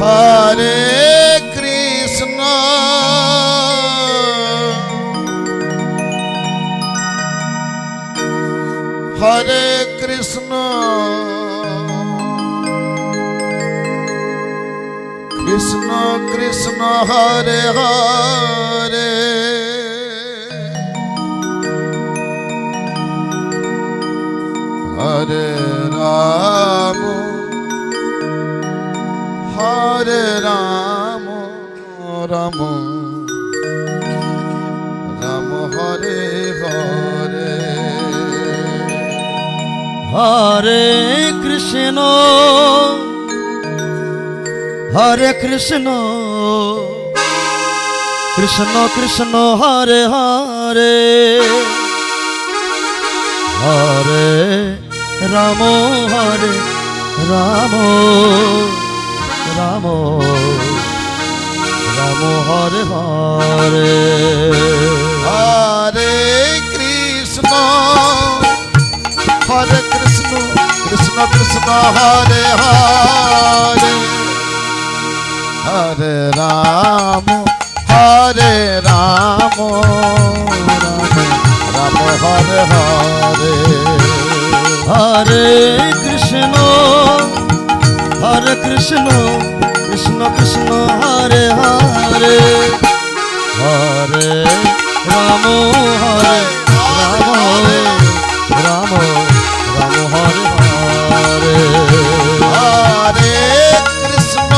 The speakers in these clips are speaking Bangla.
হরে কৃষ্ণ হরে কৃষ্ণ কৃষ্ণ কৃষ্ণ হরে হরে হরে রাম হরে রাম রাম রাম হরে হরে হরে কৃষ্ণ হরে কৃষ্ণ কৃষ্ণ কৃষ্ণ হরে হরে হরে রাম হরে রাম রাম রাম হরে হরে হরে কৃষ্ণ হরে কৃষ্ণ কৃষ্ণ কৃষ্ণ হরে হরে হরে রাম হরে রাম রাম রাম হরে হরে হরে কৃষ্ণ হরে কৃষ্ণ কৃষ্ণ কৃষ্ণ হরে হরে হরে রাম হরে রাম রাম রাম হরে হরে হরে কৃষ্ণ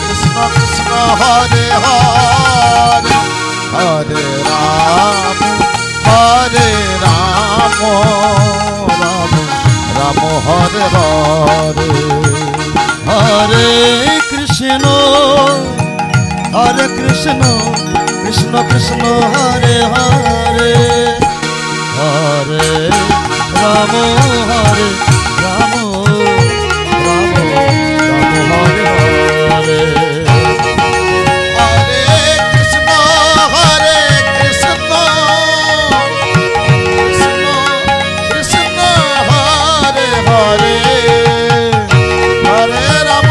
কৃষ্ণ কৃষ্ণ হরে হরে হরে রাম রাম রাম হরে হরে হরে কৃষ্ণ হরে কৃষ্ণ কৃষ্ণ কৃষ্ণ হরে হরে হরে রাম হরে রাম রাম রাম হরে হরে হরে কৃষ্ণ কৃষ্ণ কৃষ্ণ হরে হরে হরে রাম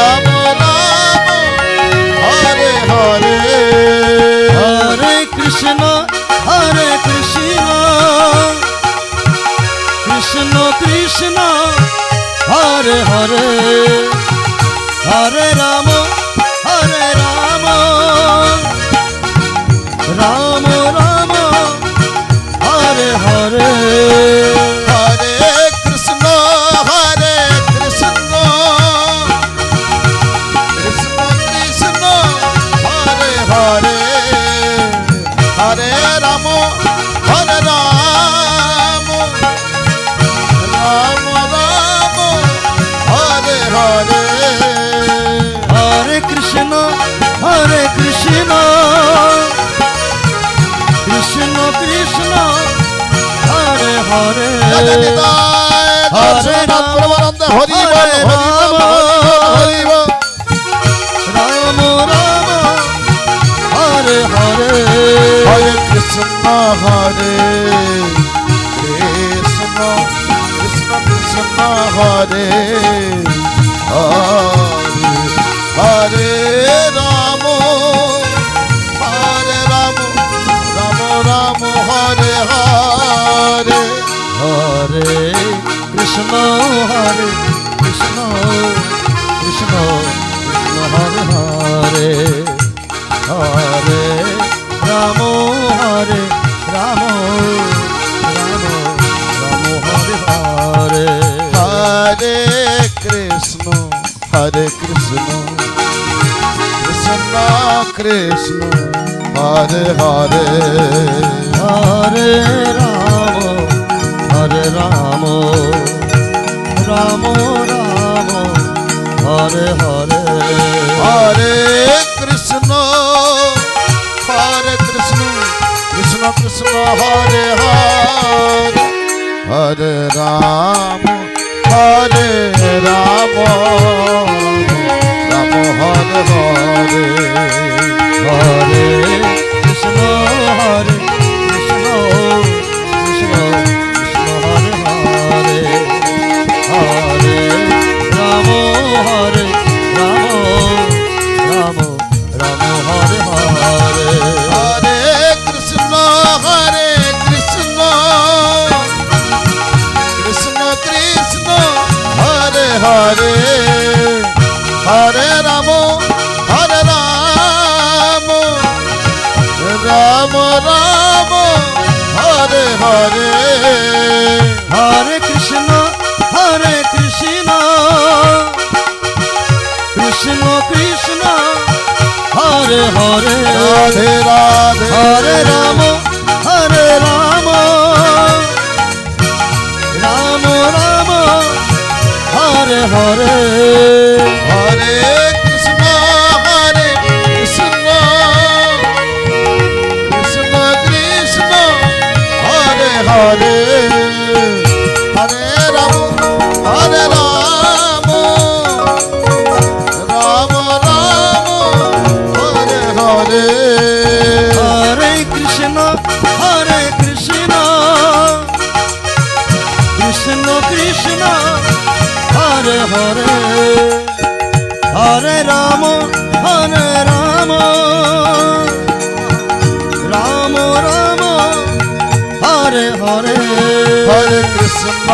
রাম হরে হরে হরে কৃষ্ণ কৃষ্ণ কৃষ্ণ হরে হরে হরে রাম রাম রাম হরে হরে হরে কৃষ্ণ কৃষ্ণ কৃষ্ণ হরে হরে হরে রাম রাম রাম হরে হরে হরে কৃষ্ণ কৃষ্ণ কৃষ্ণ কৃষ্ণ হরে হরে হরে রাম হরি বল হরি বল রাম রাম হরে হরে হরে কৃষ্ণ কৃষ্ণ কৃষ্ণ কৃষ্ণ হরে হরে হরে রাম রাম রাম হরে হরে হরে কৃষ্ণ কৃষ্ণ কৃষ্ণ কৃষ্ণ হরে হরে হরে রাম হরে রাম রাম রাম হরে হরে হরে কৃষ্ণ কৃষ্ণ কৃষ্ণ হরে হরে হরে রাম রাম রাম হরে হরে হরে কৃষ্ণ কৃষ্ণ কৃষ্ণ হরে হরে হরে রাম রাম হরে হরে হরে কৃষ্ণ কৃষ্ণ কৃষ্ণ রাধে রাধে হরে রাম রাম রাম হরে হরে হরে কৃষ্ণ কৃষ্ণ কৃষ্ণ কৃষ্ণ হরে হরে হরে রাম হরে রাম রাম রাম হরে হরে হরে কৃষ্ণ কৃষ্ণ কৃষ্ণ হরে হরে হরে রাম রাম রাম হরে হরে হরে কৃষ্ণ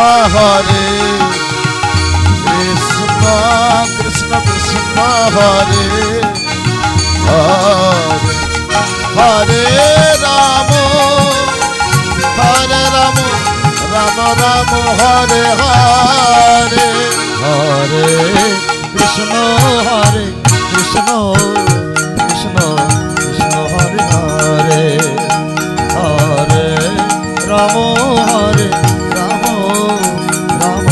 কৃষ্ণ কৃষ্ণ কৃষ্ণ হরে হরে হরে রাম রাম রাম হরে হরে হরে কৃষ্ণ কৃষ্ণ কৃষ্ণ কৃষ্ণ হরে হরে হরে রাম রাম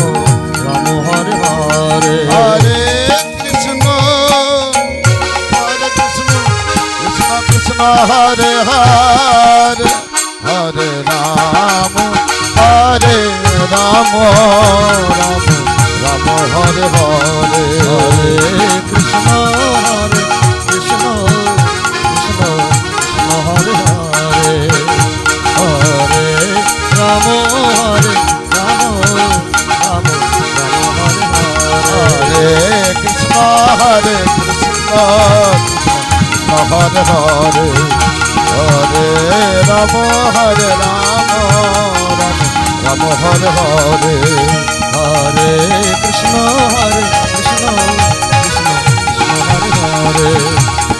রাম হরে হরে হরে কৃষ্ণ কৃষ্ণ কৃষ্ণ হরে হরে হরে রাম রাম রাম হরে হরে হরে কৃষ্ণ কৃষ্ণ কৃষ্ণ কৃষ্ণ হরে হরে হরে রাম রাম রাম হরে হরে হরে কৃষ্ণ কৃষ্ণ হরে হরে হরে রাম রাম হরে হরে হরে কৃষ্ণ কৃষ্ণ কৃষ্ণ কৃষ্ণ হরে হরে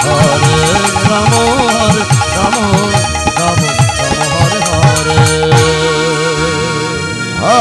হরে রাম রাম